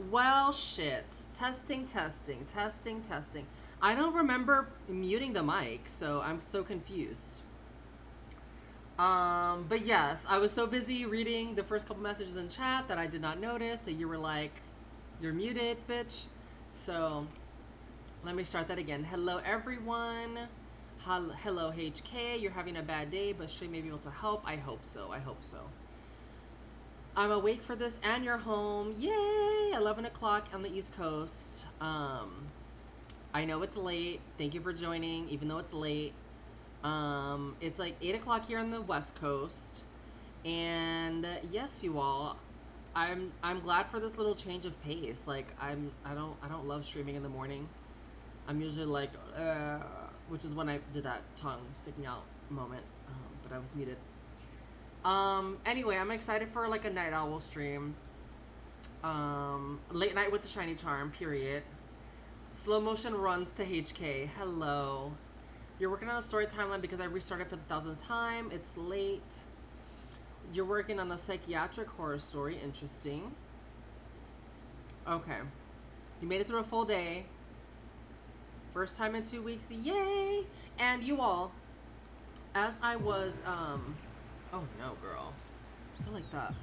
Well, shit. Testing, testing, testing, testing. I don't remember muting the mic, so I'm so confused. But yes, I was so busy reading the first couple messages in chat that I did not notice that you were like, you're muted, bitch. So let me start that again. Hello, everyone. Hello, HK. You're having a bad day, but stream may be able to help. I hope so. I hope so. I'm awake for this and you're home. Yay! 11 o'clock on the East Coast. I know it's late. Thank you for joining, even though it's late. It's like 8 o'clock here on the West Coast. And yes, you all, I'm glad for this little change of pace. Like I don't love streaming in the morning. I'm usually like, which is when I did that tongue sticking out moment. But I was muted. Anyway, I'm excited for like a night owl stream. Late night with the shiny charm, period. Slow motion runs to HK. Hello. You're working on a story timeline because I restarted for the 1000th time. It's late. You're working on a psychiatric horror story. Interesting. Okay. You made it through a full day. First time in 2 weeks. Yay! And you all, as I was, oh no, girl. I feel like that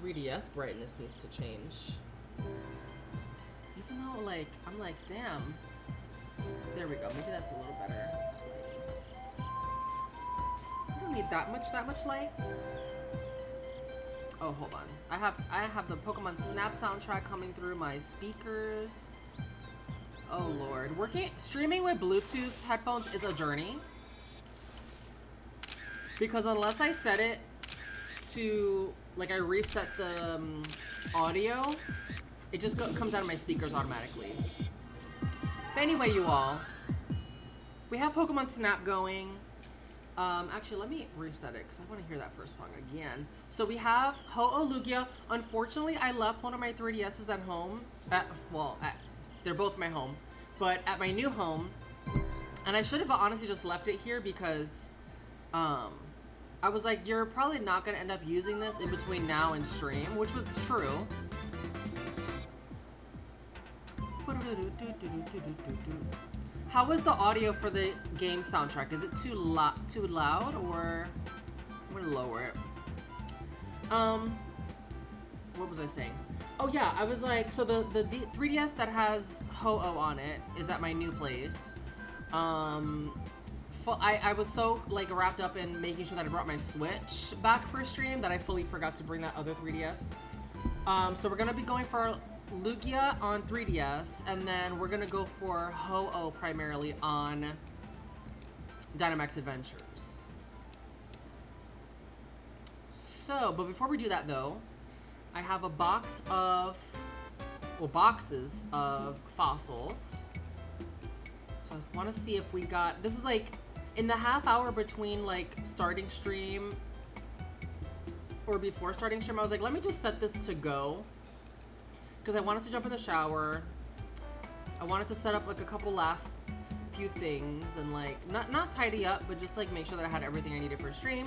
3DS brightness needs to change. Even though, like, I'm like, damn. There we go. Maybe that's a little better. I don't need that much light. Oh, hold on. I have the Pokemon Snap soundtrack coming through my speakers. Oh lord. Streaming with Bluetooth headphones is a journey. Because unless I set it to, like, I reset the audio, it just comes out of my speakers automatically. But anyway, you all, we have Pokemon Snap going. Actually, let me reset it because I want to hear that first song again. So we have Ho-Oh Lugia. Unfortunately, I left one of my 3DSs at home. They're both my home, but at my new home. And I should have honestly just left it here because I was like, you're probably not going to end up using this in between now and stream, which was true. How was the audio for the game soundtrack? Is it too loud, or I'm gonna lower it? What was I saying? Oh yeah, I was like, so the 3DS that has Ho-Oh on it is at my new place. I was so like wrapped up in making sure that I brought my Switch back for stream that I fully forgot to bring that other 3DS. So we're gonna be going for Lugia on 3DS, and then we're gonna go for Ho-Oh primarily on Dynamax Adventures. So, but before we do that though, I have a boxes of fossils. So I just want to see if we got, this is like in the half hour between like starting stream or before starting stream, I was like, let me just set this to go. Because I wanted to jump in the shower. I wanted to set up like a couple last few things and like not tidy up, but just like make sure that I had everything I needed for stream.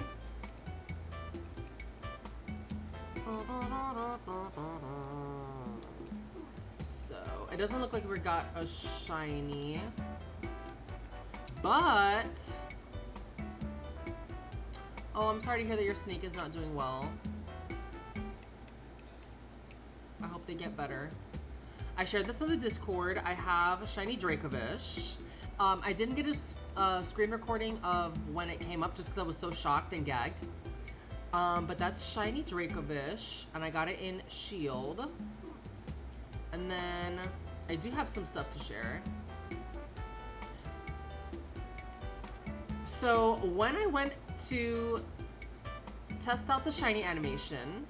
So it doesn't look like we got a shiny, but oh, I'm sorry to hear that your snake is not doing well. I hope they get better. I shared this on the Discord. I have a shiny Dracovish. I didn't get a screen recording of when it came up just because I was so shocked and gagged. But that's shiny Dracovish, and I got it in Shield. And then I do have some stuff to share. So when I went to test out the shiny animation,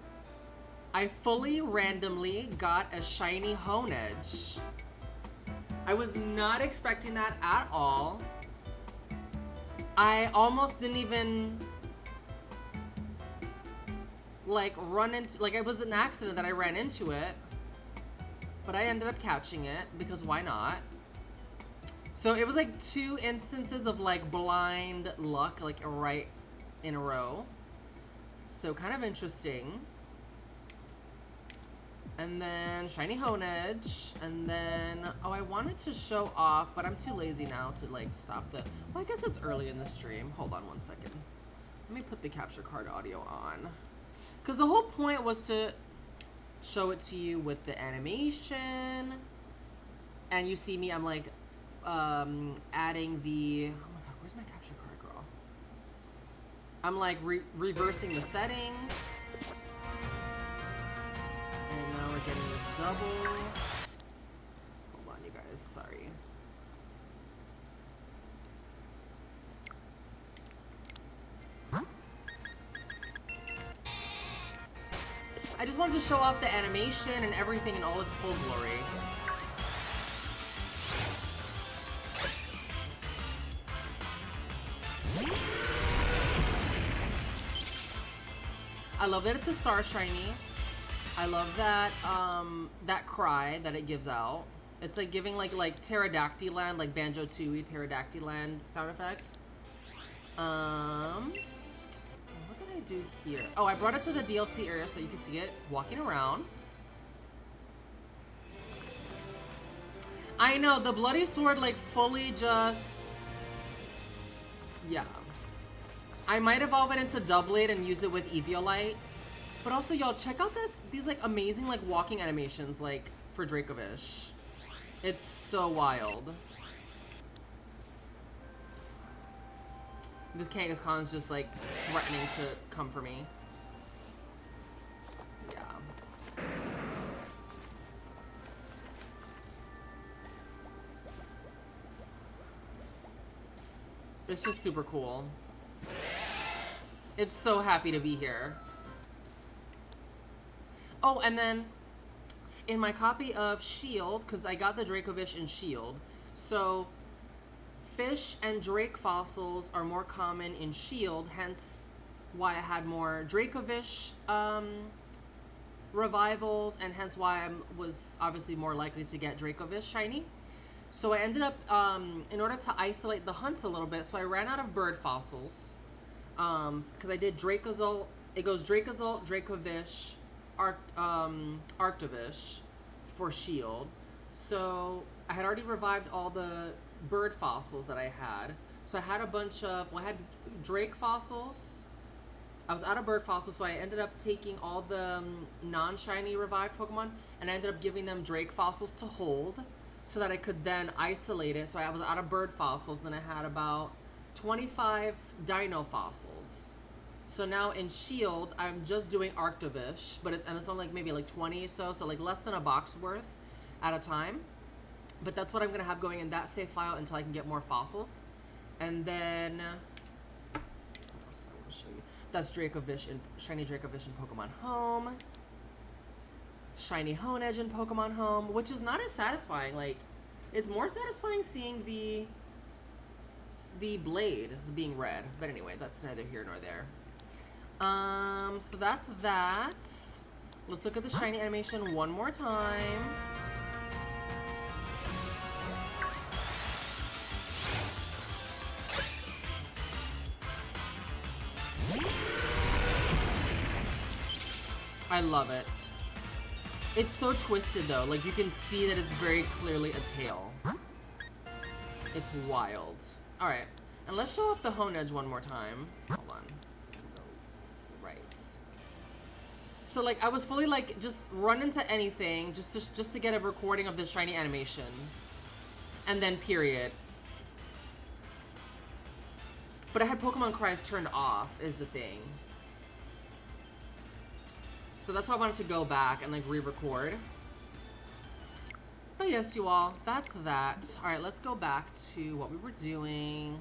I fully randomly got a shiny Honedge. I was not expecting that at all. I almost didn't even like run into, like it was an accident that I ran into it, but I ended up catching it because why not? So it was like 2 instances of like blind luck, like right in a row. So kind of interesting. And then shiny Honedge. And then, oh, I wanted to show off, but I'm too lazy now to like stop the, well, I guess it's early in the stream. Hold on one second. Let me put the capture card audio on. Because the whole point was to show it to you with the animation. And you see me, I'm like, adding the, oh my god, where's my capture card, girl? I'm like reversing the settings. And now we're getting this double. Hold on, you guys, sorry. I just wanted to show off the animation and everything in all its full glory. I love that it's a star shiny. I love that that cry that it gives out. It's like giving like Pterodactyland, like Banjo-Tooie Pterodactyland sound effects. What did I do here? Oh, I brought it to the DLC area so you can see it walking around. I know, the bloody sword like fully just, yeah. I might evolve it into Doublade and use it with Eviolite. But also, y'all, check out these like amazing like walking animations like for Dracovish. It's so wild. This Kangaskhan is just like threatening to come for me. Yeah. It's just super cool. It's so happy to be here. Oh, and then in my copy of Shield, because I got the Dracovish in Shield, so fish and Drake fossils are more common in Shield, hence why I had more Dracovish revivals, and hence why I was obviously more likely to get Dracovish shiny. So I ended up, in order to isolate the hunts a little bit, so I ran out of bird fossils. Because I did Dracozolt, it goes Dracozolt, Dracovish, Arctovish for Shield. So I had already revived all the bird fossils that I had. So I had a bunch of, well, I had Drake fossils. I was out of bird fossils, so I ended up taking all the non-shiny revived Pokemon, and I ended up giving them Drake fossils to hold, so that I could then isolate it. So I was out of bird fossils, then I had about 25 dino fossils. So now in Shield, I'm just doing Arctovish, but it's only like maybe like 20 or so like less than a box worth at a time. But that's what I'm gonna have going in that save file until I can get more fossils. And then, what else do I want to show you? That's Dracovish and shiny Dracovish in Pokemon Home. Shiny Honedge in Pokemon Home, which is not as satisfying. Like, it's more satisfying seeing the blade being red, but anyway, that's neither here nor there. So that's that. Let's look at the shiny animation one more time. I love it. It's so twisted though, like you can see that it's very clearly a tail. It's wild. Alright, and let's show off the Honedge one more time. Hold on. Go to the right. So like I was fully like just run into anything just to get a recording of the shiny animation. And then period. But I had Pokemon Cries turned off is the thing. So that's why I wanted to go back and like re-record. But yes, you all, that's that. All right, let's go back to what we were doing.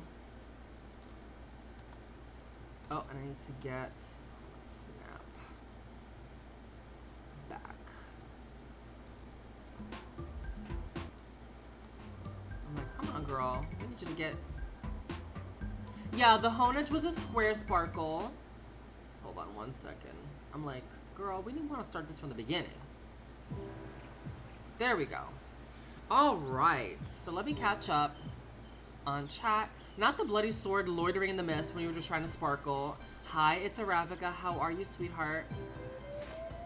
Oh, and I need to get, let's snap back. I'm like, come on, girl. I need you to get. Yeah, the Honedge was a square sparkle. Hold on one second. I'm like, girl, we didn't want to start this from the beginning. There we go. All right, so let me catch up on chat. Not the bloody sword loitering in the mist when you were just trying to sparkle. Hi, it's Arabica. How are you, sweetheart?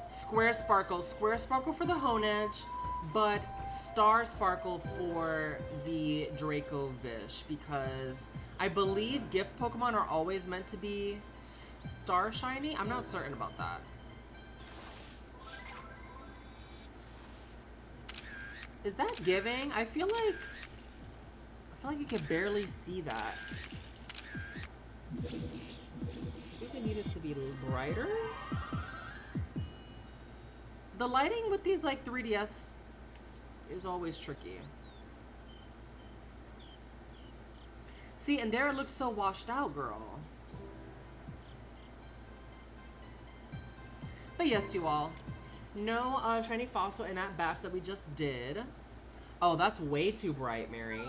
Square Sparkle. Square Sparkle for the Honedge, but Star Sparkle for the Dracovish, because I believe gift Pokemon are always meant to be Star Shiny. I'm not certain about that. Is that giving? I feel like you can barely see that. I think I need it to be a little brighter. The lighting with these like 3DS is always tricky. See, and there it looks so washed out, girl. But yes, you all. No shiny fossil in that batch that we just did. Oh, that's way too bright, Mary.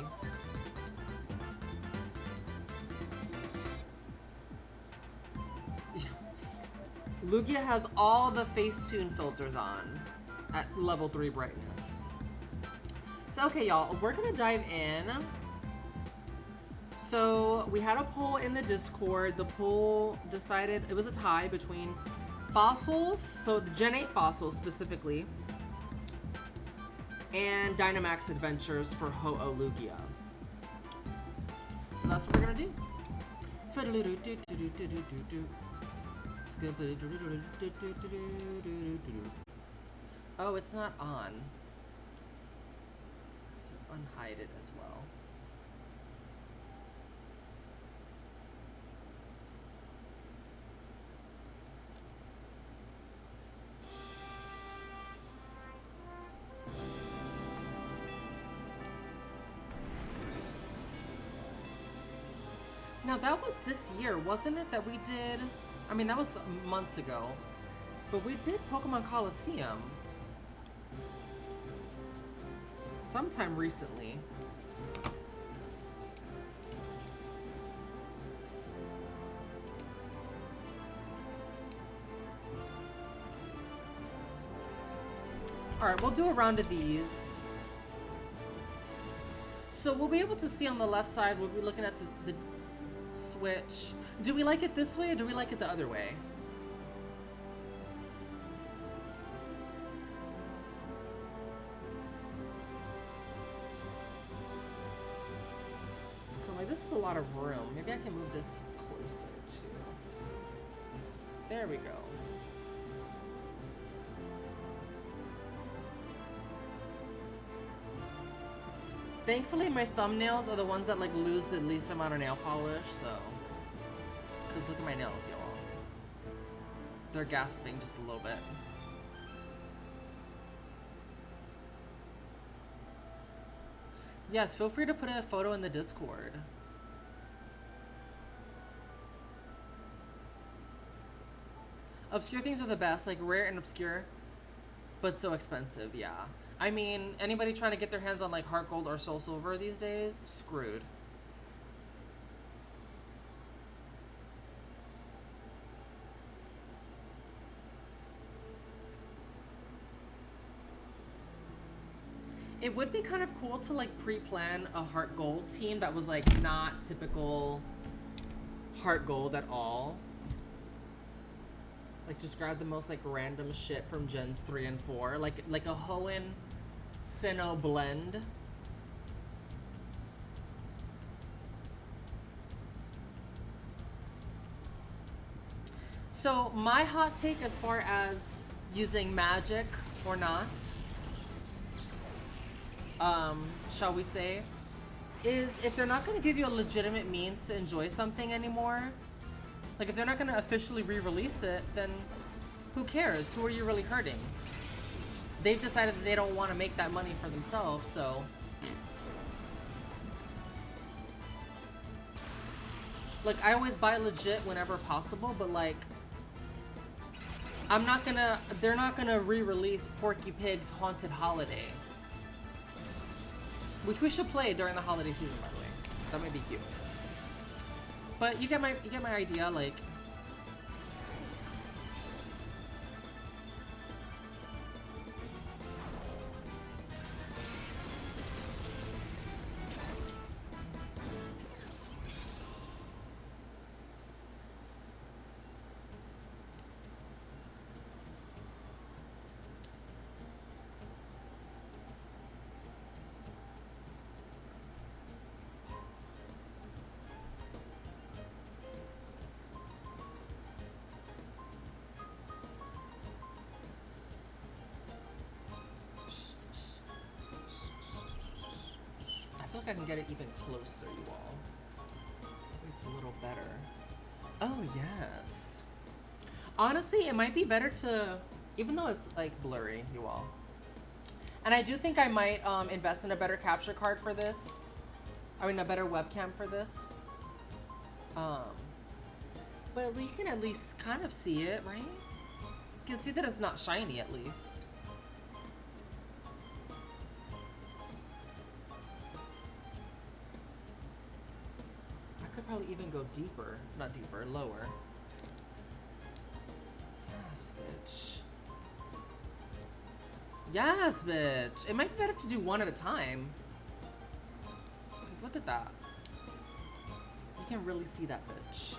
Lugia has all the Facetune filters on at level 3 brightness. So, okay, y'all, we're gonna dive in. So, we had a poll in the Discord. The poll decided it was a tie between fossils, so the Gen 8 fossils specifically, and Dynamax Adventures for Ho-Oh Lugia. So that's what we're gonna do. Oh, it's not on. To unhide it as well. Now that was this year, wasn't it, that we did? I mean, that was months ago, but we did Pokemon Coliseum sometime recently. All right, we'll do a round of these. So we'll be able to see on the left side, we'll be looking at the switch. Do we like it this way or do we like it the other way? Oh, like, this is a lot of room. Maybe I can move this closer too. There we go. Thankfully, my thumbnails are the ones that like lose the least amount of nail polish, so. Because look at my nails, y'all. They're gasping just a little bit. Yes, feel free to put a photo in the Discord. Obscure things are the best, like rare and obscure, but so expensive, yeah. I mean, anybody trying to get their hands on like Heart Gold or Soul Silver these days, screwed. It would be kind of cool to like pre-plan a Heart Gold team that was like not typical Heart Gold at all. Like just grab the most like random shit from Gens 3 and 4, like a Hoenn Sinnoh blend. So my hot take as far as using magic or not, shall we say, is if they're not going to give you a legitimate means to enjoy something anymore, like if they're not going to officially re-release it, then who cares? Who are you really hurting? They've decided that they don't want to make that money for themselves, so. Like, I always buy legit whenever possible, but like, they're not gonna re-release Porky Pig's Haunted Holiday. Which we should play during the holiday season, by the way. That might be cute. But you get my idea, like. think I can get it even closer, you all. It's a little better. Oh, yes. Honestly, it might be better to, even though it's like blurry, you all. And I do think I might invest in a better capture card for this. I mean, a better webcam for this. But you can at least kind of see it, right? You can see that it's not shiny at least. I could probably even go deeper. Not deeper, lower. Yes, bitch. Yes, bitch. It might be better to do one at a time. Because look at that. You can really see that, bitch.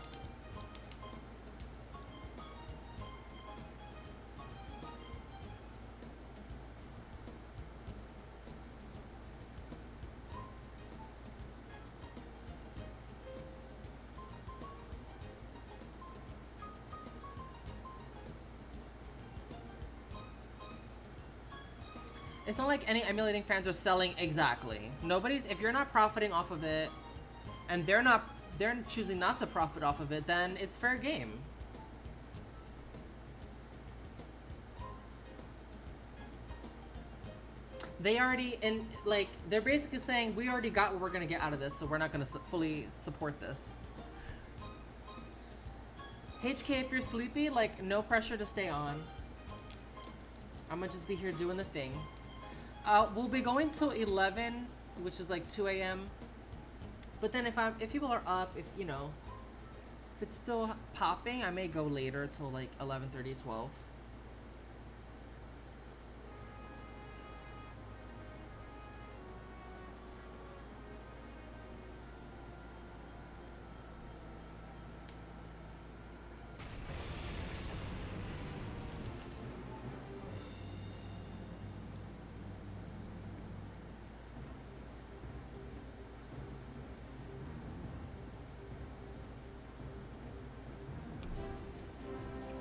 It's not like any emulating fans are selling exactly. Nobody's, if you're not profiting off of it and they're choosing not to profit off of it, then it's fair game. They already, they're basically saying, we already got what we're gonna get out of this, so we're not gonna fully support this. HK, if you're sleepy, like, no pressure to stay on. I'm gonna just be here doing the thing. We'll be going till 11, which is like 2 a.m. But then if people are up, if it's still popping, I may go later till like 11:30, 12.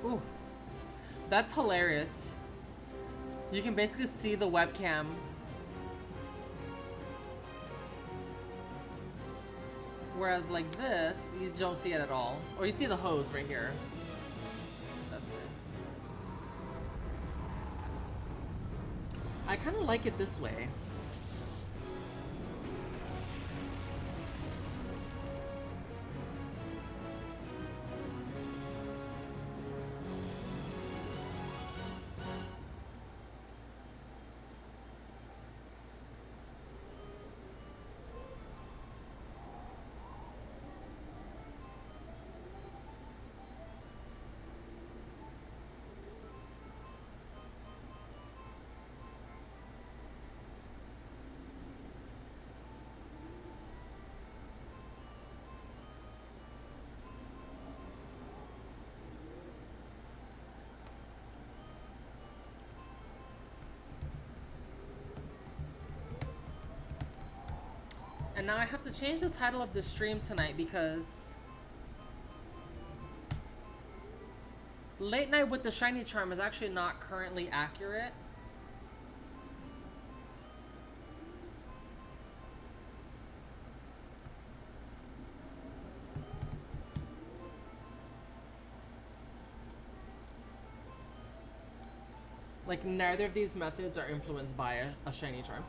Ooh, that's hilarious. You can basically see the webcam. Whereas like this, you don't see it at all. Or you see the hose right here. That's it. I kind of like it this way. And now I have to change the title of the stream tonight because Late Night with the Shiny Charm is actually not currently accurate. Like, neither of these methods are influenced by a shiny charm.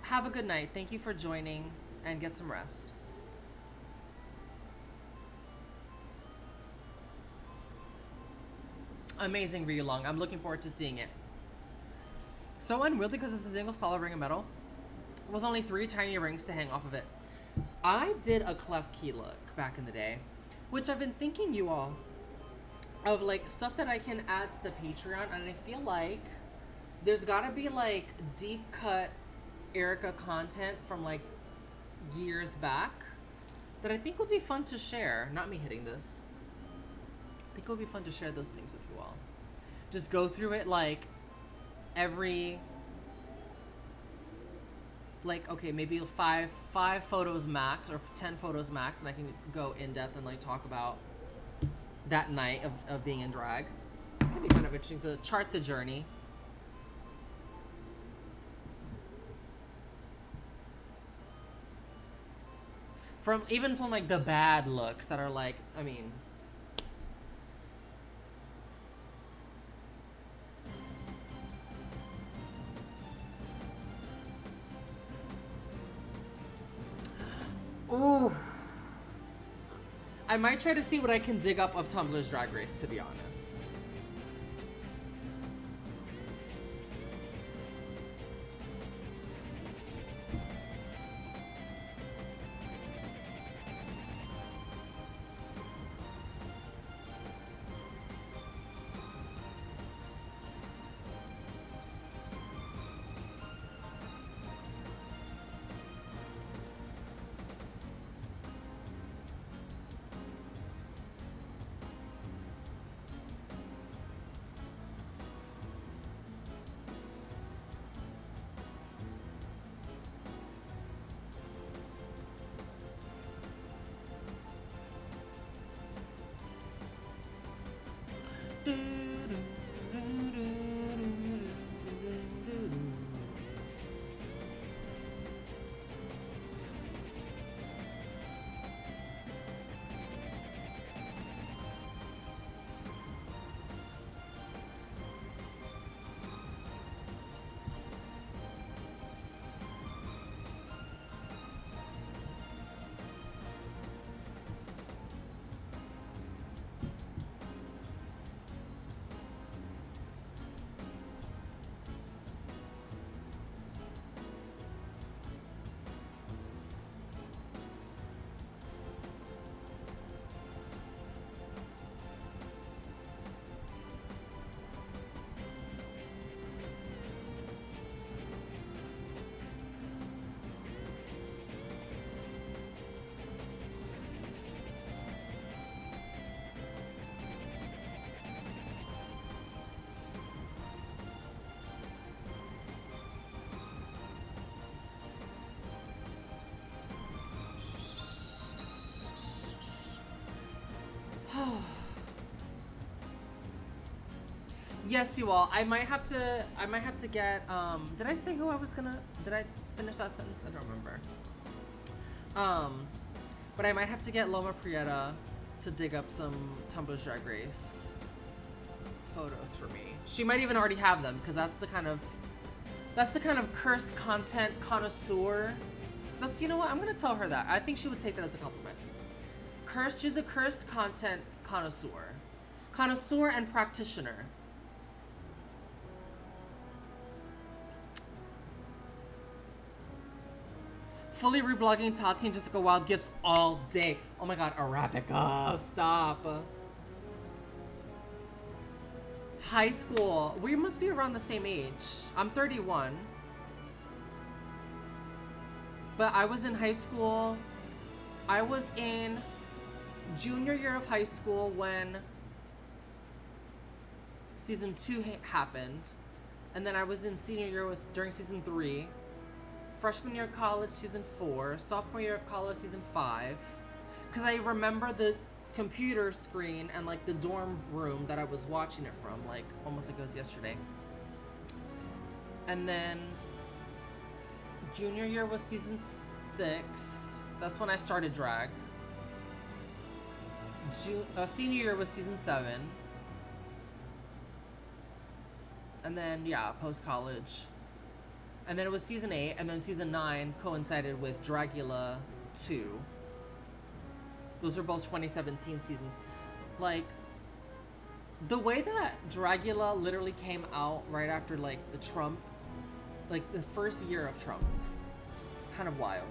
Have a good night. Thank you for joining, and get some rest. Amazing Ryulong. I'm looking forward to seeing it. So unwieldy because it's a single solid ring of metal with only 3 tiny rings to hang off of it. I did a cleft key look back in the day, which I've been thinking, you all, of like stuff that I can add to the Patreon, and I feel like there's gotta be like deep cut Erica content from like years back that I think would be fun to share. Not me hitting this. I think it would be fun to share those things with you all. Just go through it like every, like, okay, maybe five photos max or 10 photos max, and I can go in depth and like talk about that night of being in drag. It could be kind of interesting to chart the journey. Even from like the bad looks that are like, I mean. Ooh. I might try to see what I can dig up of Tumblr's Drag Race, to be honest. Yes, you all. I might have to get, did I say who I was gonna, did I finish that sentence? I don't remember. But I might have to get Loma Prieta to dig up some Tumblr's Drag Race photos for me. She might even already have them, because that's the kind of cursed content connoisseur. That's, you know what, I'm gonna tell her that. I think she would take that as a compliment. She's a cursed content connoisseur. Connoisseur and practitioner. Fully reblogging Tati and Jessica Wild gifts all day. Oh my god, Arabica, stop. High school. We must be around the same age. I'm 31. But I was in high school. I was in junior year of high school when season 2 happened. And then I was in senior year during season 3. Freshman year of college, season 4. Sophomore year of college, season 5. Because I remember the computer screen and like the dorm room that I was watching it from, like almost like it was yesterday. And then junior year was season 6. That's when I started drag. Senior year was season 7. And then, yeah, post-college. And then it was season 8, and then season 9 coincided with Dragula 2. Those are both 2017 seasons. Like, the way that Dragula literally came out right after, like, the Trump, like, the first year of Trump. It's kind of wild.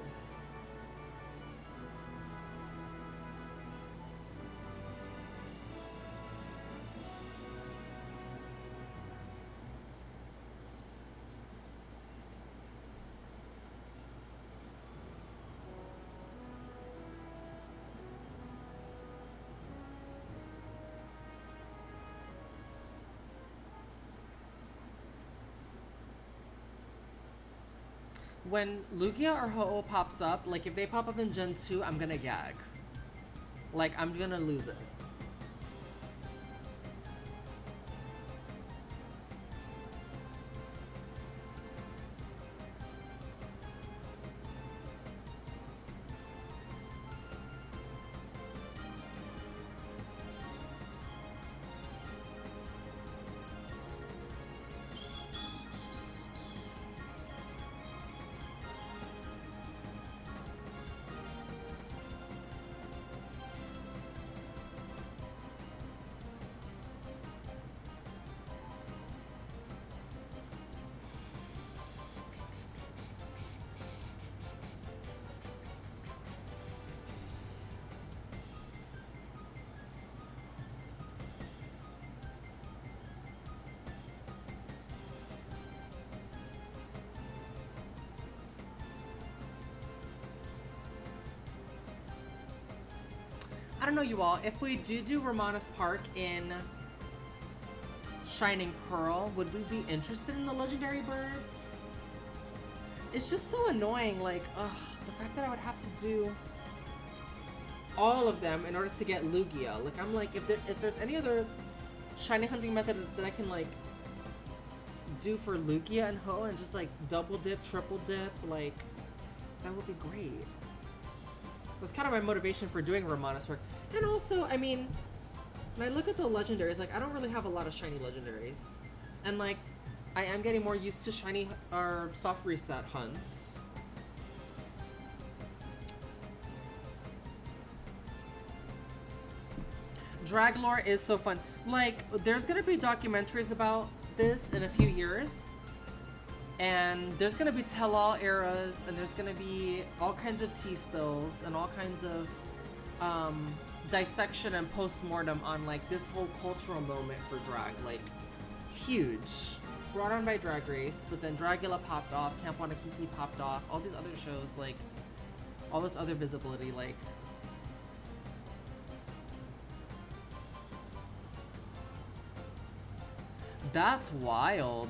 When Lugia or Ho-Oh pops up, like if they pop up in Gen 2, I'm gonna gag. Like, I'm gonna lose it. I don't know, you all. If we do Romanus Park in Shining Pearl, would we be interested in the legendary birds? It's just so annoying, like, ugh, the fact that I would have to do all of them in order to get Lugia. Like, I'm like, if there's any other shiny hunting method that I can, like, do for Lugia and Ho and just, like, double dip, triple dip, like, that would be great. That's kind of my motivation for doing Romanus Park. And also, I mean, when I look at the legendaries, like, I don't really have a lot of shiny legendaries. And, like, I am getting more used to shiny or soft reset hunts. Draglore is so fun. Like, there's gonna be documentaries about this in a few years. And there's gonna be tell-all eras, and there's gonna be all kinds of T-spills and all kinds of dissection and post-mortem on, like, this whole cultural moment for drag. Like, huge. Brought on by Drag Race, but then Dragula popped off, Camp Wanakiki popped off, all these other shows, like, all this other visibility, like. That's wild.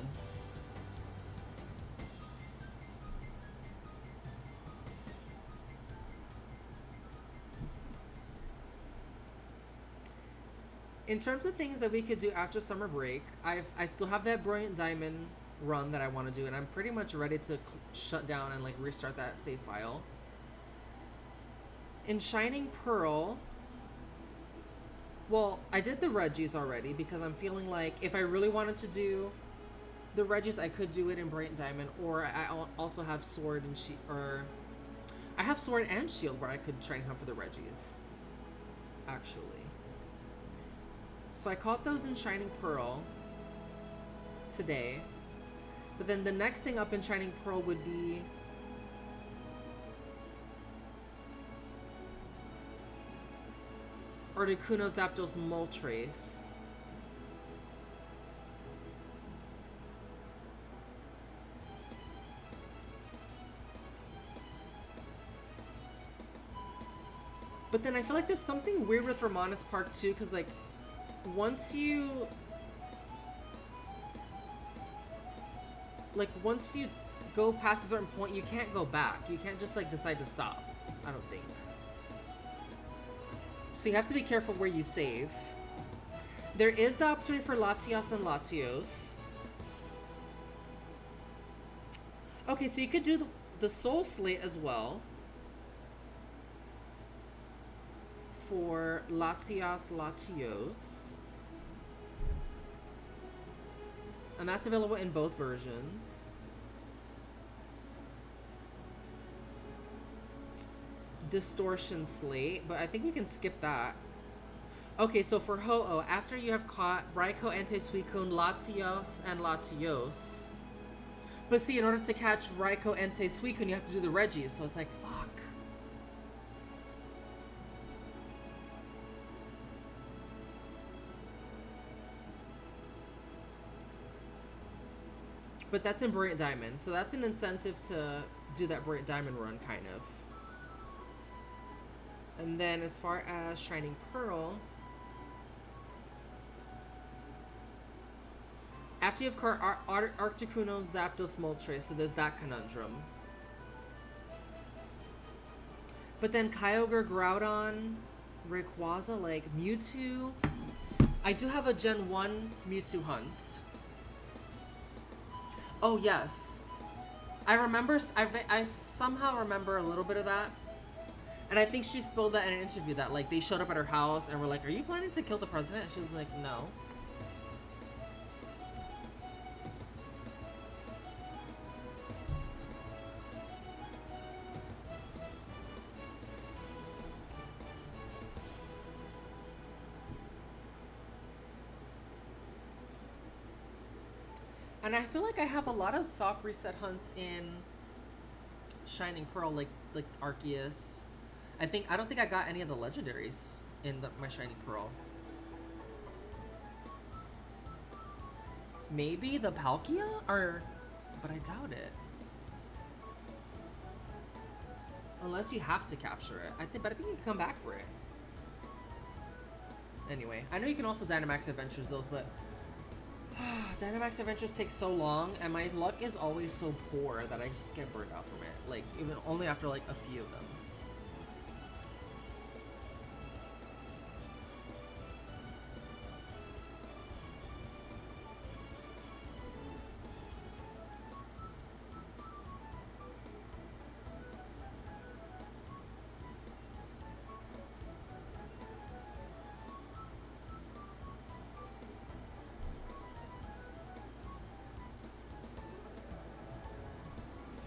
In terms of things that we could do after summer break, I still have that Brilliant Diamond run that I want to do, and I'm pretty much ready to shut down and, like, restart that save file. In Shining Pearl, well, I did the Reggies already because I'm feeling like if I really wanted to do the Reggies, I could do it in Brilliant Diamond, or I also have Sword and Shield, or I have Sword and Shield where I could try and hunt for the Reggies, actually. So I caught those in Shining Pearl today. But then the next thing up in Shining Pearl would be Articuno Zapdos Moltres. But then I feel like there's something weird with Romanus Park too, because, like, once you go past a certain point, you can't go back. You can't just, like, decide to stop, I don't think. So you have to be careful where you save. There is the opportunity for Latias and Latios. Okay, so you could do the Soul Slate as well for Latias Latios. And that's available in both versions. Distortion Slate, but I think we can skip that. Okay, so for Ho-Oh, after you have caught Raikou, Entei, Suicune, Latios, and Latios. But see, in order to catch Raikou, Entei, Suicune, you have to do the Reggies, so it's like, fuck. But that's in Brilliant Diamond, so that's an incentive to do that Brilliant Diamond run, kind of. And then as far as Shining Pearl, after you have caught Articuno, Zapdos, Moltres, so there's that conundrum. But then Kyogre, Groudon, Rayquaza, like Mewtwo. I do have a Gen 1 Mewtwo hunt. Oh, yes. I remember, I somehow remember a little bit of that. And I think she spilled that in an interview that, like, they showed up at her house and were like, are you planning to kill the president? And she was like, no. And I feel like I have a lot of soft reset hunts in Shining Pearl, like Arceus. I don't think I got any of the legendaries in my Shining Pearl. Maybe the Palkia? But I doubt it. Unless you have to capture it. But I think you can come back for it. Anyway, I know you can also Dynamax Adventures those, but Dynamax Adventures take so long, and my luck is always so poor that I just get burnt out from it. Like, even only after like a few of them.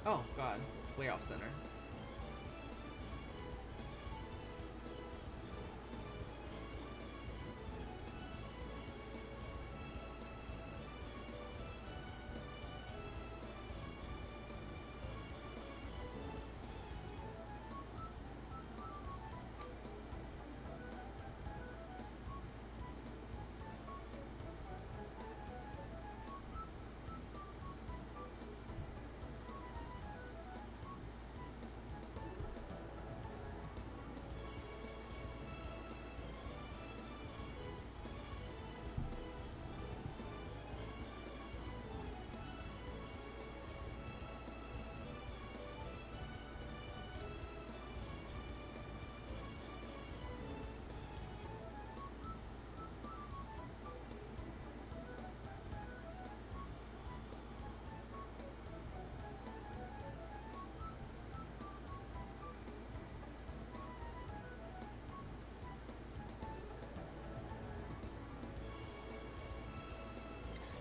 Oh god, it's way off center.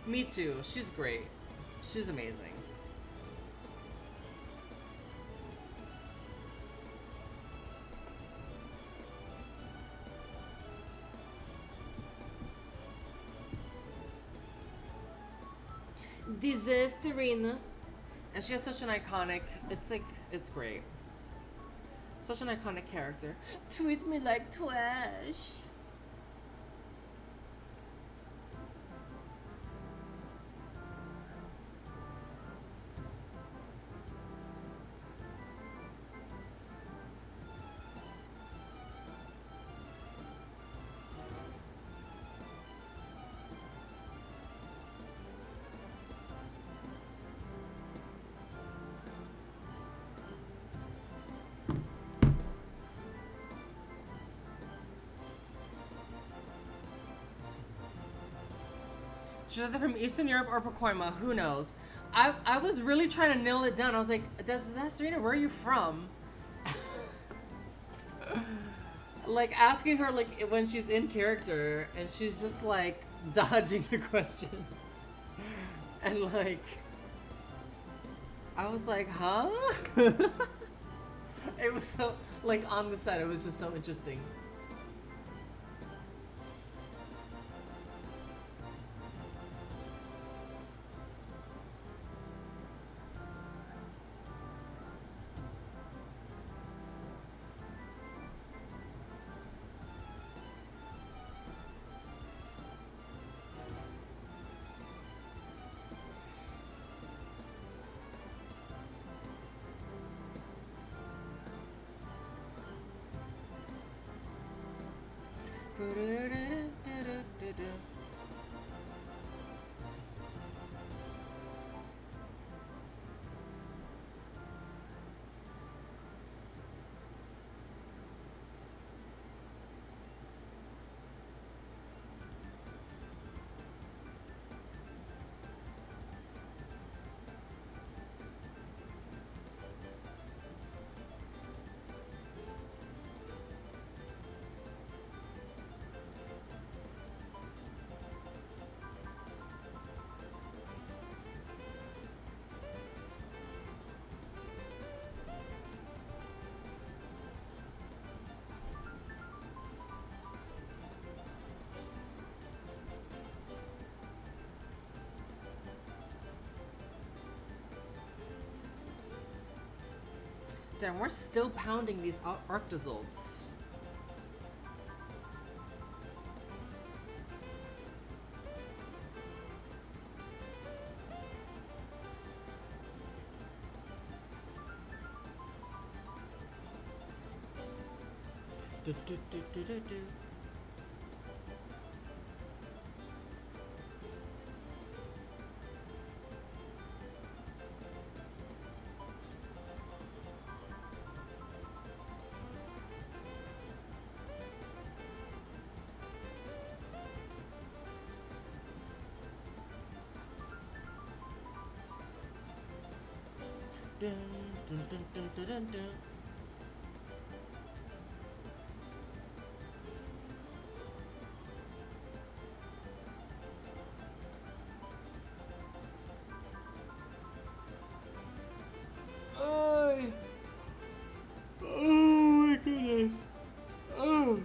Me too. She's great. She's amazing. This is Serena. And she has such an iconic, it's like, it's great. Such an iconic character. Treat me like trash. Should they from Eastern Europe or Pacoima? Who knows? I was really trying to nail it down. I was like, Serena, where are you from? Like asking her like when she's in character, and she's just like dodging the question. And like, I was like, huh? It was so like on the set. It was just so interesting. Damn, we're still pounding these Arctozolts. Oh, oh my goodness. Oh.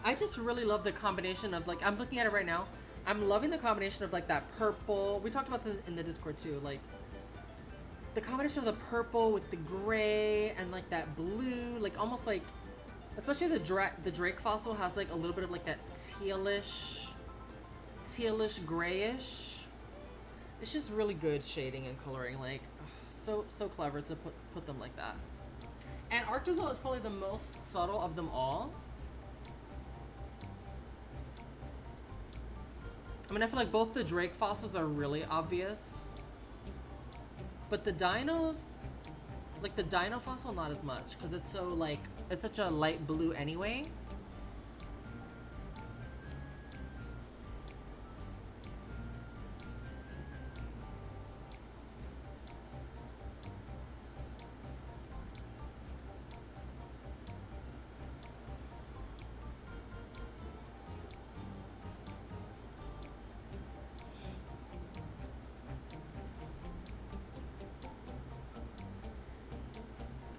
I just really love the combination of, like, I'm looking at it right now. I'm loving the combination of, like, that purple. We talked about this in the Discord too. Like, the combination of the purple with the gray and, like, that blue. Like, almost like, especially the Drake fossil has, like, a little bit of, like, that tealish grayish. It's just really good shading and coloring. Like, so clever to put them like that. And Arctozoa is probably the most subtle of them all. I mean, I feel like both the Drake fossils are really obvious. But the dinos, like the dino fossil, not as much. Because it's so, like, it's such a light blue anyway.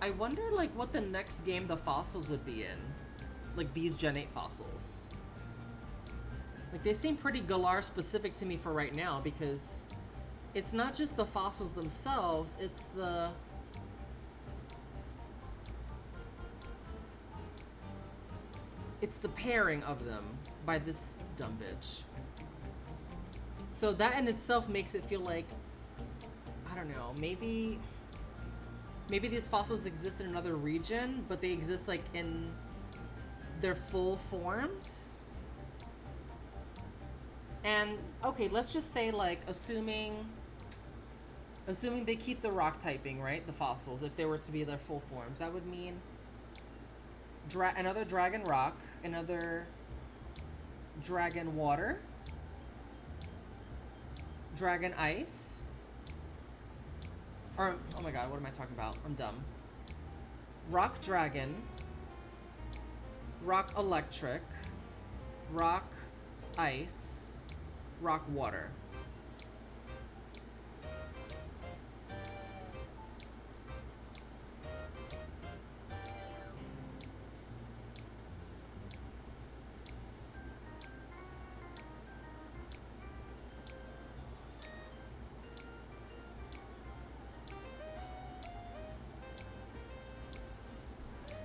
I wonder, like, what the next game the fossils would be in. Like, these Gen 8 fossils. Like, they seem pretty Galar specific to me for right now, because it's not just the fossils themselves, it's the... It's the pairing of them by this dumb bitch. So that in itself makes it feel like, I don't know, maybe these fossils exist in another region, but they exist, like, in their full forms. And, okay, let's just say, like, assuming they keep the rock typing, right? The fossils, if they were to be their full forms. That would mean another dragon rock, another dragon water, dragon ice, or, oh my god, what am I talking about? I'm dumb. Rock dragon, rock electric, rock ice, rock water.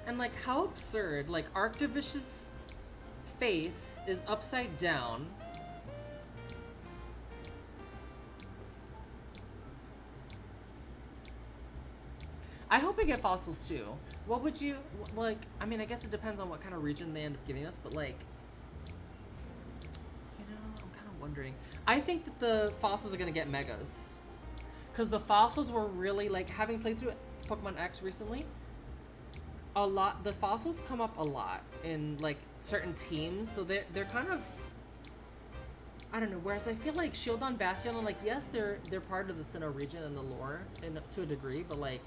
And, like, how absurd. Like, Arctovish's face is upside down. I hope we get fossils too. What would you, like, I mean, I guess it depends on what kind of region they end up giving us, but, like, you know, I'm kind of wondering. I think that the fossils are going to get megas. Because the fossils were really, like, having played through Pokemon X recently, the fossils come up a lot in, like, certain teams, so they're kind of, I don't know, whereas I feel like Shieldon, Bastion, and, like, yes, they're part of the Sinnoh region and the lore, and to a degree, but, like,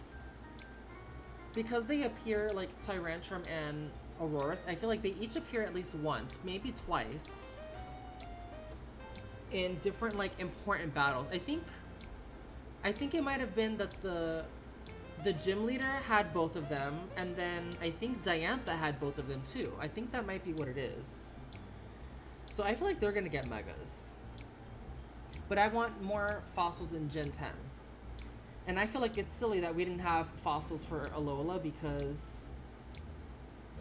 because they appear, like, Tyrantrum and Aurorus, I feel like they each appear at least once, maybe twice, in different, like, important battles. I think it might have been that the gym leader had both of them, and then I think Diantha had both of them too. I think that might be what it is. So I feel like they're gonna get megas. But I want more fossils in Gen 10. And I feel like it's silly that we didn't have fossils for Alola, because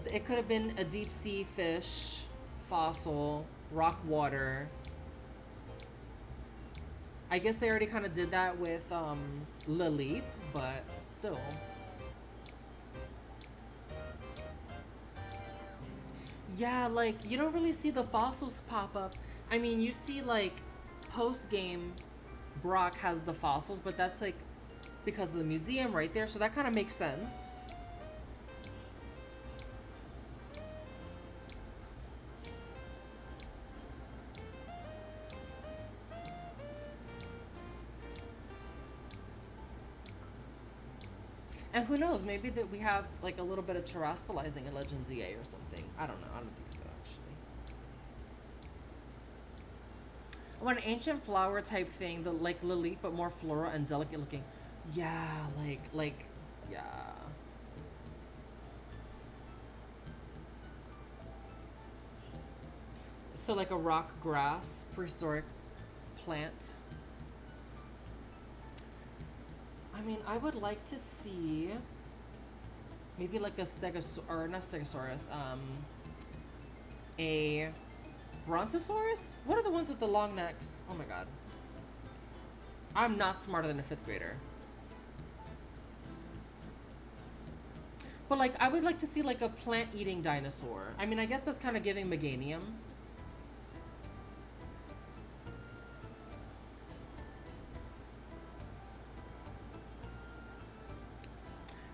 it could have been a deep sea fish fossil, rock water. I guess they already kind of did that with Lilip, but still. Yeah, like, you don't really see the fossils pop up. I mean, you see, like, post-game Brock has the fossils, but that's, like, because of the museum right there, so that kind of makes sense. And who knows, maybe that we have, like, a little bit of terrestrializing in Legends ZA or something. I don't know, I don't think so, actually. I want an ancient flower type thing, the, like, lily, but more floral and delicate looking. Yeah, yeah. So, like a rock grass, prehistoric plant. I mean, I would like to see maybe like a stegosaurus, or not stegosaurus, a brontosaurus? What are the ones with the long necks? Oh my god. I'm not smarter than a 5th grader. But like, I would like to see like a plant-eating dinosaur. I mean, I guess that's kind of giving Meganium.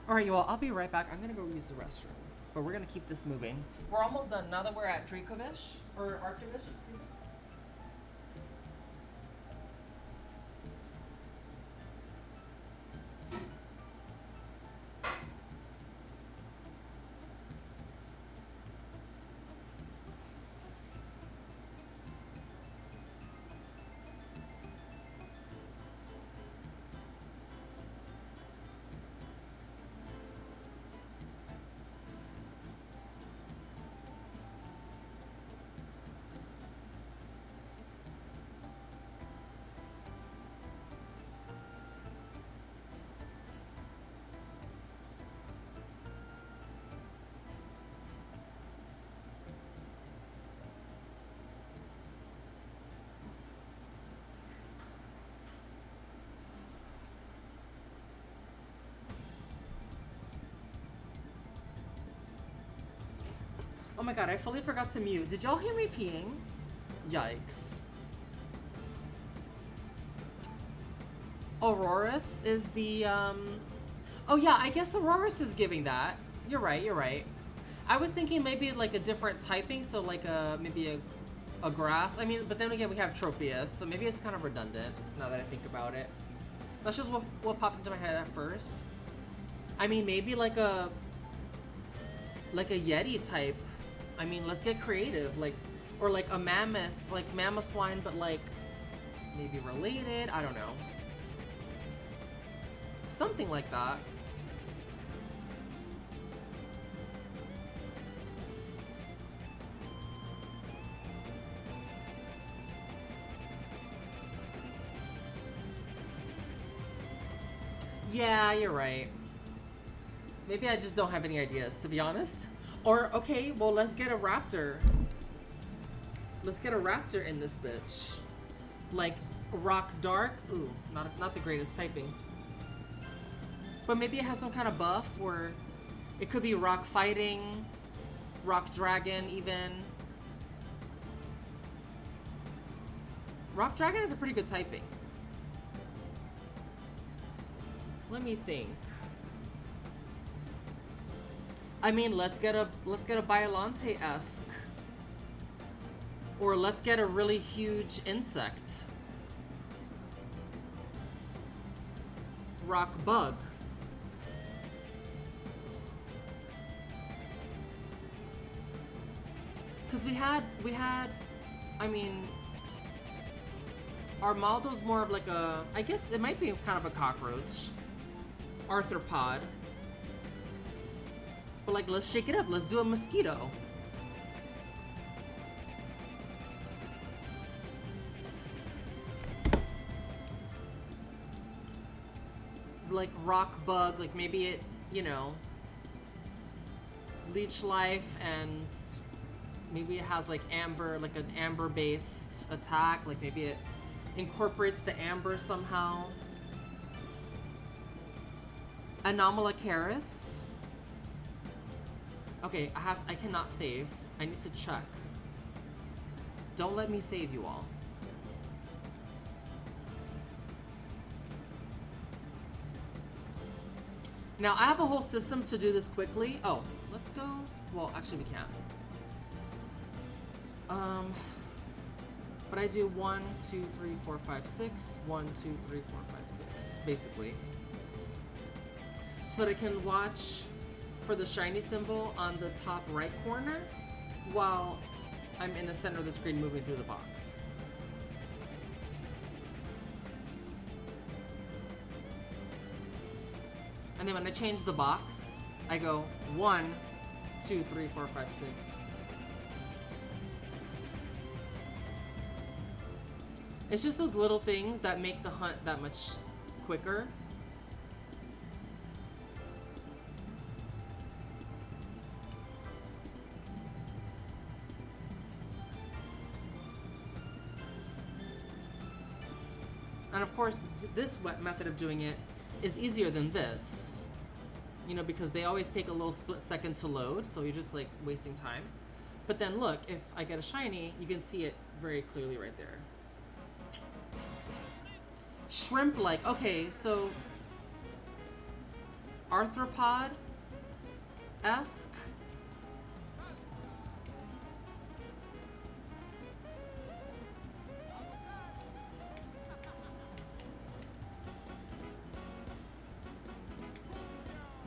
Alright, you all, I'll be right back. I'm gonna go use the restroom. But we're gonna keep this moving. We're almost done now that we're at Dracovish, or Arctovish, excuse me. Oh my god, I fully forgot to mute. Did y'all hear me peeing? Yikes. Aurorus is the, Oh yeah, I guess Aurorus is giving that. You're right, you're right. I was thinking maybe like a different typing, so like maybe a grass. I mean, but then again, we have Tropius, so maybe it's kind of redundant now that I think about it. That's just what popped into my head at first. I mean, maybe like a Yeti type. I mean, let's get creative, like, or like a mammoth, like mammoth swine, but like maybe related. I don't know, something like that. Yeah, you're right. Maybe I just don't have any ideas, to be honest. Or, okay, well, let's get a raptor. Let's get a raptor in this bitch. Like, rock dark. Ooh, not the greatest typing. But maybe it has some kind of buff, or it could be rock fighting, rock dragon, even. Rock dragon is a pretty good typing. Let me think. I mean, let's get a Biollante-esque, or let's get a really huge insect. Rock bug. Because we had, I mean, Armaldo's more of like a, I guess it might be kind of a cockroach. Arthropod. But like, let's shake it up. Let's do a mosquito. Like rock bug, like maybe it, you know, leech life, and maybe it has like amber, like an amber based attack. Like maybe it incorporates the amber somehow. Anomalocaris. Okay, I cannot save. I need to check. Don't let me save you all. Now, I have a whole system to do this quickly. Oh, let's go. Well, actually, we can't. But I do 1, 2, 3, 4, 5, 6. 1, 2, 3, 4, 5, 6, basically. So that I can watch for the shiny symbol on the top right corner while I'm in the center of the screen moving through the box. And then when I change the box, I go 1, 2, 3, 4, 5, 6. It's just those little things that make the hunt that much quicker. And of course, this method of doing it is easier than this, you know, because they always take a little split second to load, so you're just like wasting time. But then look, if I get a shiny, you can see it very clearly right there. Shrimp-like, okay, so arthropod-esque.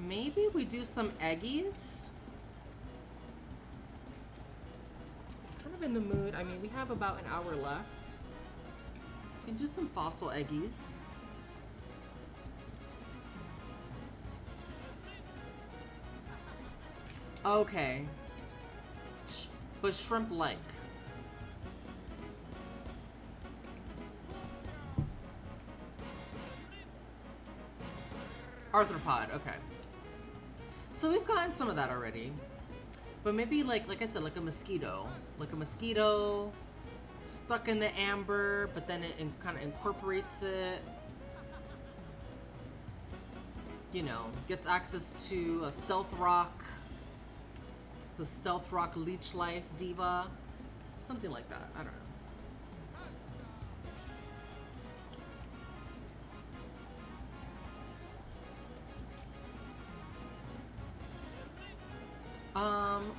Maybe we do some eggies. Kind of in the mood. I mean, we have about an hour left. We can do some fossil eggies. Okay. But shrimp-like. Arthropod, okay. So we've gotten some of that already. But maybe like I said, like a mosquito. Like a mosquito stuck in the amber, but then it kind of incorporates it. You know, gets access to a stealth rock. It's a stealth rock leech life diva. Something like that, I don't know.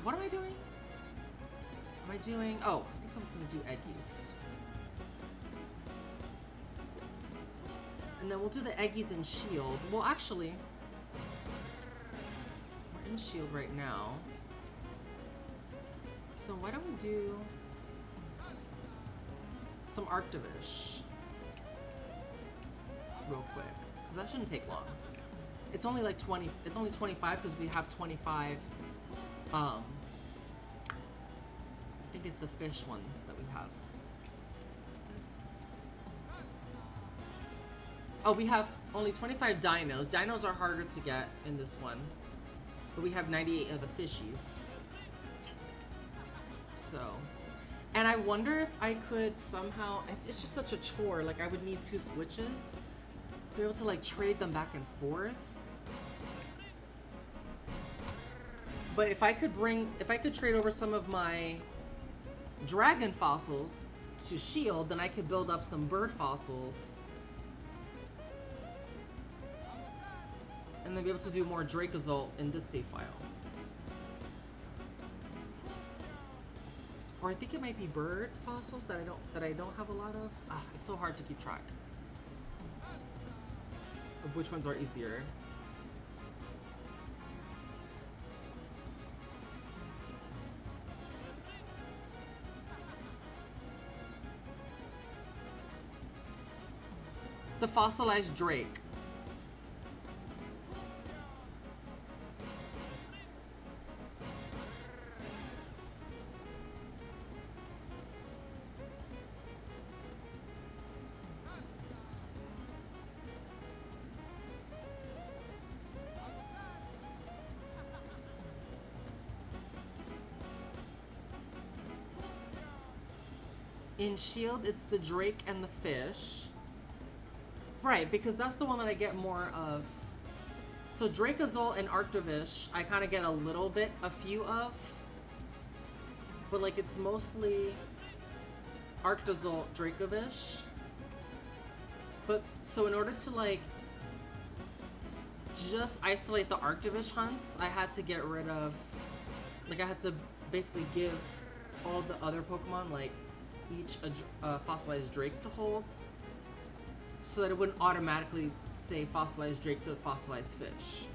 What am I doing? Am I doing, oh, I think I was gonna do eggies. And then we'll do the eggies in shield. Well, actually, we're in shield right now. So why don't we do some Arctovish real quick? Because that shouldn't take long. It's only like 20, it's only 25 because we have 25, I think it's the fish one that we have. Oh, we have only 25 dinos. Dinos are harder to get in this one. But we have 98 of the fishies. So, and I wonder if I could somehow, it's just such a chore, like I would need 2 switches to be able to like trade them back and forth. But if I could trade over some of my dragon fossils to shield, then I could build up some bird fossils. And then be able to do more Dracozolt in this save file. Or I think it might be bird fossils that I don't have a lot of. Ah, it's so hard to keep track of which ones are easier. The fossilized drake. In shield, it's the drake and the fish. Right, because that's the one that I get more of So Dracozolt and Arctovish, I kind of get a few of. But like it's mostly Arctozolt, Dracovish. But, so in order to like just isolate the Arctovish hunts, I had to get rid of, like I had to basically give all the other Pokemon like each a fossilized Drake to hold, so that it wouldn't automatically say fossilized Drake to fossilized fish.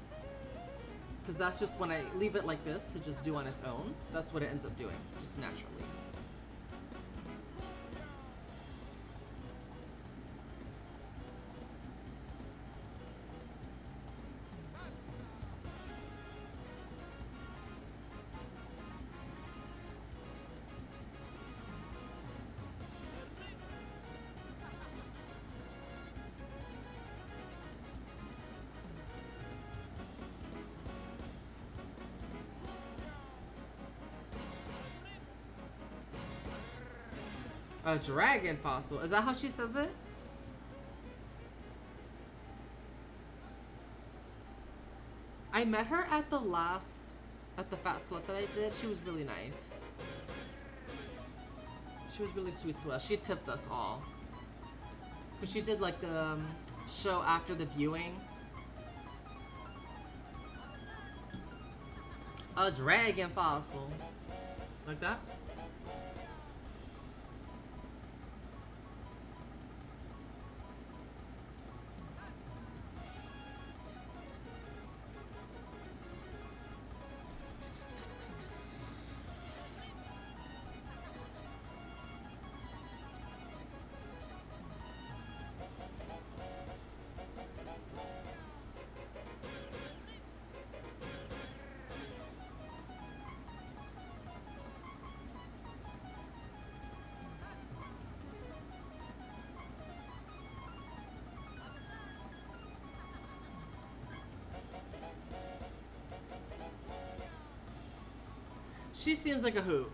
Because that's just when I leave it like this to just do on its own, that's what it ends up doing, just naturally. A dragon fossil. Is that how she says it? I met her at the Fat Slut that I did. She was really nice. She was really sweet to us. She tipped us all. Because she did like the show after the viewing. A dragon fossil. Like that? She seems like a hoot.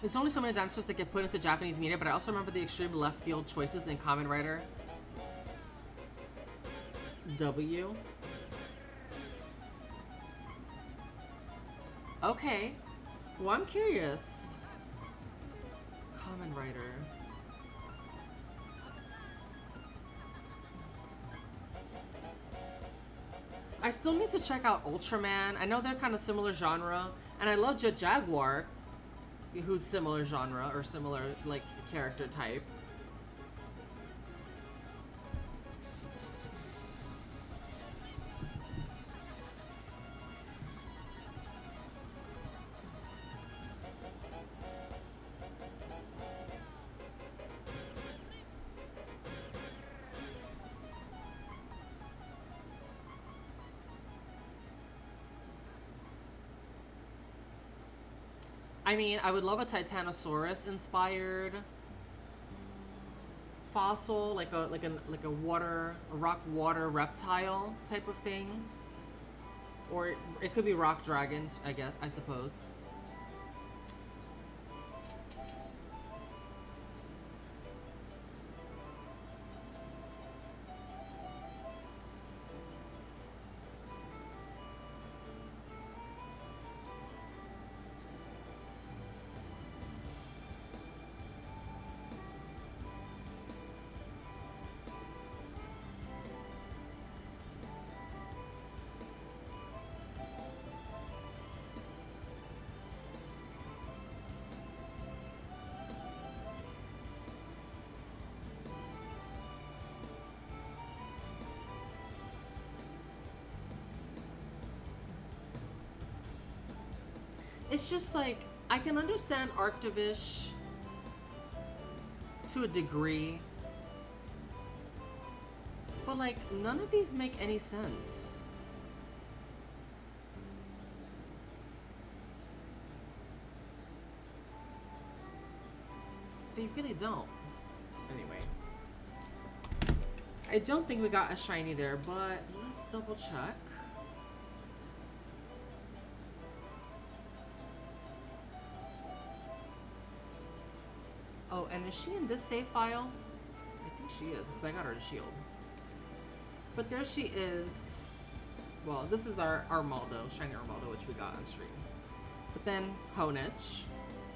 There's only so many dinosaurs that get put into Japanese media, but I also remember the extreme left field choices in Kamen Rider W. Okay. Well, I'm curious. Kamen Rider. I still need to check out Ultraman. I know they're kind of similar genre. And I love Jet Jaguar, who's similar genre or similar, like, character type. I mean, I would love a Titanosaurus inspired fossil, like a rock water reptile type of thing. Or it could be rock dragons, I suppose. It's just like, I can understand Arctovish to a degree, but like, none of these make any sense. They really don't. Anyway. I don't think we got a shiny there, but let's double check. Oh, and is she in this save file? I think she is, because I got her to shield. But there she is. Well, this is our Armaldo, shiny Armaldo, which we got on stream. But then Honedge,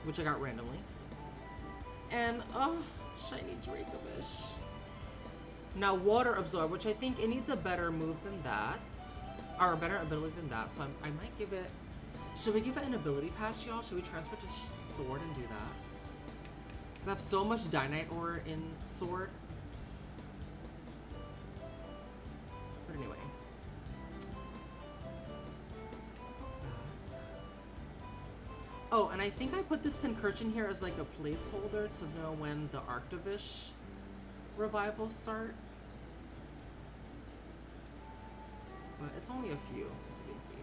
which I got randomly. And, oh, shiny Dracovish. Now, Water Absorb, which I think it needs a better move than that. Or a better ability than that, so I might give it... Should we give it an ability patch, y'all? Should we transfer to Sword and do that? Because I have so much Dynite ore in Sword. But anyway. Oh, and I think I put this Pincurchin here as like a placeholder to know when the Arctovish revivals start. But it's only a few, as you can see.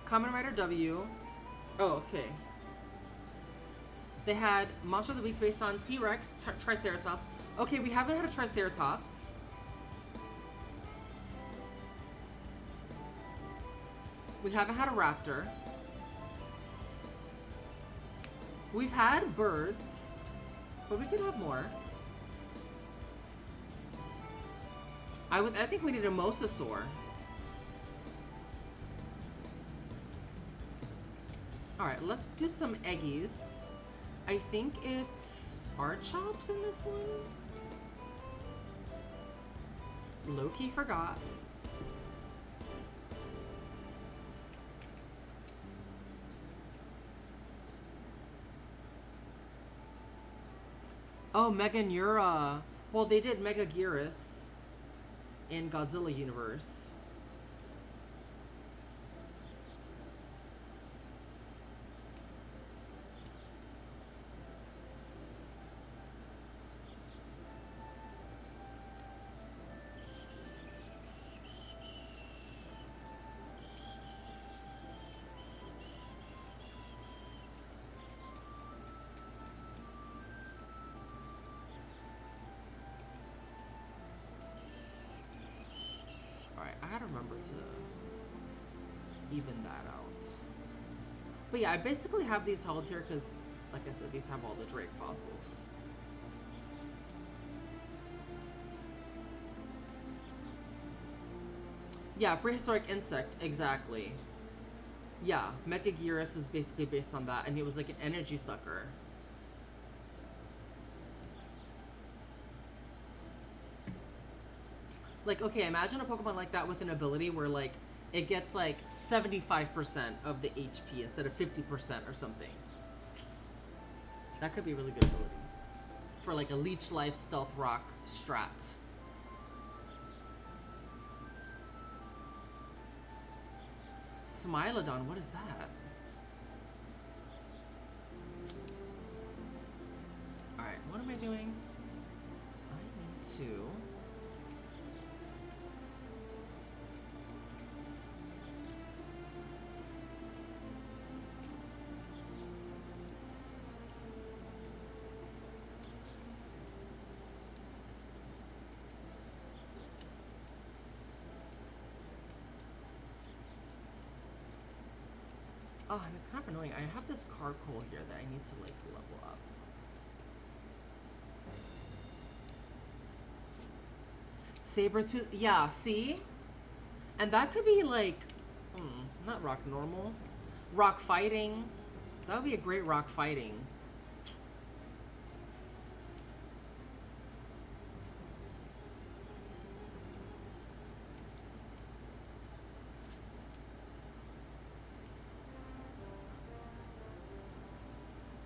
Kamen Rider W. Oh, okay. They had Monster of the Week based on T-Rex, Triceratops. Okay, we haven't had a Triceratops. We haven't had a raptor. We've had birds, but we could have more. I think we need a mosasaur. All right, let's do some eggies. I think it's Archops in this one. Low-key forgot. Oh, Meganeura. Well, they did Megaguirus in Godzilla universe. To even that out. But yeah, I basically have these held here because, like I said, these have all the Drake fossils. Yeah, prehistoric insect, exactly. Yeah, Megaguirus is basically based on that, and it was like an energy sucker. Like, okay, imagine a Pokemon like that with an ability where, like, it gets, like, 75% of the HP instead of 50% or something. That could be a really good ability. For, like, a Leech Life Stealth Rock strat. Smilodon, what is that? Alright, what am I doing? I need to... Oh, and it's kind of annoying. I have this Carcoal here that I need to, like, level up. Sabertooth, yeah, see? And that could be, like, not rock normal. Rock fighting. That would be a great rock fighting.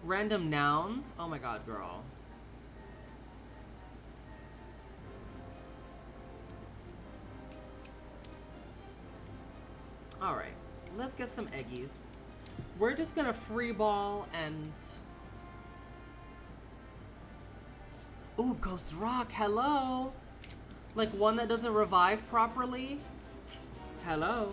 Random nouns? Oh my god, girl. Alright, let's get some eggies. We're just gonna free ball and... Ooh, Ghost Rock, hello! Like one that doesn't revive properly? Hello?